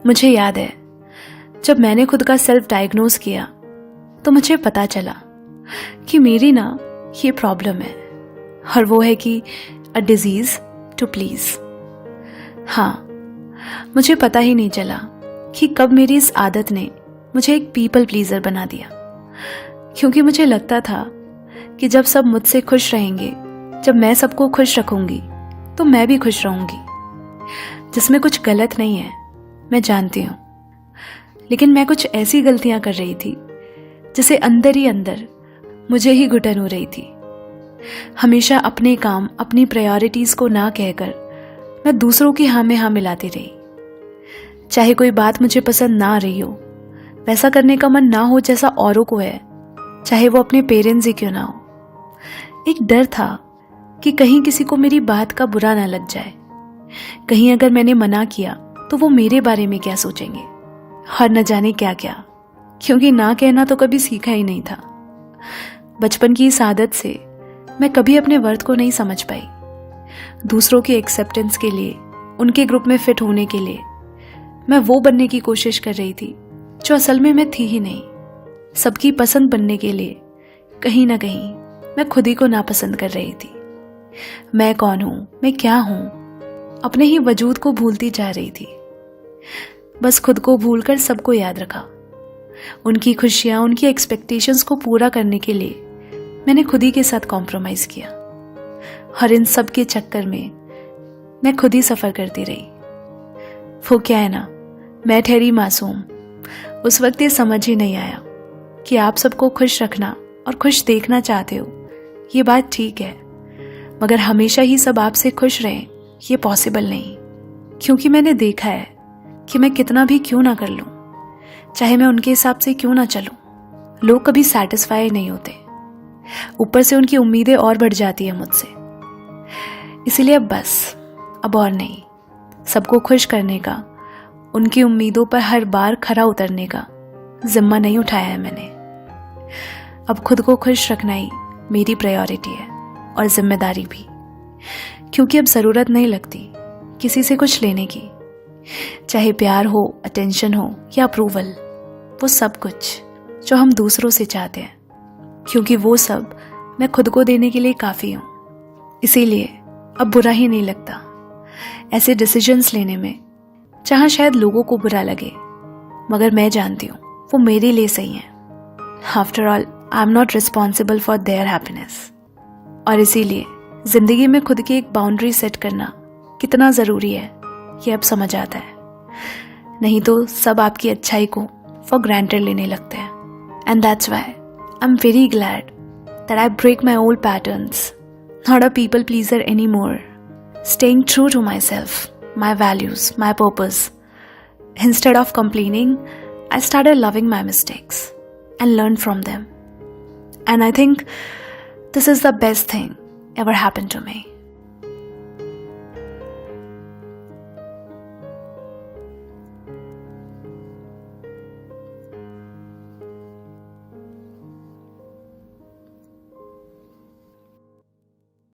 मुझे याद है जब मैंने खुद का सेल्फ डायग्नोज किया तो मुझे पता चला कि मेरी ना ये प्रॉब्लम है, और वो है कि अ डिजीज टू प्लीज। हाँ, मुझे पता ही नहीं चला कि कब मेरी इस आदत ने मुझे एक पीपल प्लीजर बना दिया, क्योंकि मुझे लगता था कि जब सब मुझसे खुश रहेंगे, जब मैं सबको खुश रखूंगी तो मैं भी खुश रहूंगी, जिसमें कुछ गलत नहीं है, मैं जानती हूँ। लेकिन मैं कुछ ऐसी गलतियां कर रही थी जिसे अंदर ही अंदर मुझे ही घुटन हो रही थी। हमेशा अपने काम, अपनी प्रायोरिटीज को ना कहकर मैं दूसरों की हाँ में हाँ मिलाती रही। चाहे कोई बात मुझे पसंद ना आ रही हो, वैसा करने का मन ना हो जैसा औरों को है, चाहे वो अपने पेरेंट्स ही क्यों ना हो। एक डर था कि कहीं किसी को मेरी बात का बुरा ना लग जाए, कहीं अगर मैंने मना किया तो वो मेरे बारे में क्या सोचेंगे, और न जाने क्या क्या, क्योंकि ना कहना तो कभी सीखा ही नहीं था। बचपन की इस आदत से मैं कभी अपने वर्थ को नहीं समझ पाई। दूसरों की एक्सेप्टेंस के लिए, उनके ग्रुप में फिट होने के लिए मैं वो बनने की कोशिश कर रही थी जो असल में मैं थी ही नहीं। सबकी पसंद बनने के लिए कहीं ना कहीं मैं खुद ही को नापसंद कर रही थी। मैं कौन हूं, मैं क्या हूं, अपने ही वजूद को भूलती जा रही थी। बस खुद को भूलकर सबको याद रखा। उनकी खुशियां, उनकी एक्सपेक्टेशंस को पूरा करने के लिए मैंने खुद ही के साथ कॉम्प्रोमाइज किया, और इन सब के चक्कर में मैं खुद ही सफर करती रही। वो क्या है ना, मैं ठहरी मासूम। उस वक्त ये समझ ही नहीं आया कि आप सबको खुश रखना और खुश देखना चाहते हो, ये बात ठीक है, मगर हमेशा ही सब आपसे खुश रहें ये पॉसिबल नहीं। क्योंकि मैंने देखा है कि मैं कितना भी क्यों ना कर लूं, चाहे मैं उनके हिसाब से क्यों ना चलूं, लोग कभी सेटिस्फाई नहीं होते। ऊपर से उनकी उम्मीदें और बढ़ जाती है मुझसे। इसीलिए अब और नहीं, सबको खुश करने का, उनकी उम्मीदों पर हर बार खरा उतरने का जिम्मा नहीं उठाया है मैंने। अब खुद को खुश रखना ही मेरी प्रायोरिटी है, और जिम्मेदारी भी, क्योंकि अब जरूरत नहीं लगती किसी से कुछ लेने की, चाहे प्यार हो, अटेंशन हो या अप्रूवल, वो सब कुछ जो हम दूसरों से चाहते हैं, क्योंकि वो सब मैं खुद को देने के लिए काफी हूं। इसीलिए अब बुरा ही नहीं लगता ऐसे डिसीजंस लेने में, जहां शायद लोगों को बुरा लगे, मगर मैं जानती हूं वो मेरे लिए सही है। After all, I am not responsible for their happiness. और इसीलिए जिंदगी में खुद की एक बाउंड्री सेट करना कितना जरूरी है ये अब समझ आता है। नहीं तो सब आपकी अच्छाई को फॉर ग्रांटेड लेने लगते हैं। And that's why I am very glad that I break my old patterns, not a people pleaser any more, staying true to myself, my values, my purpose. Instead of complaining, I started loving my mistakes and learned from them. And I think this is the best thing ever happened to me.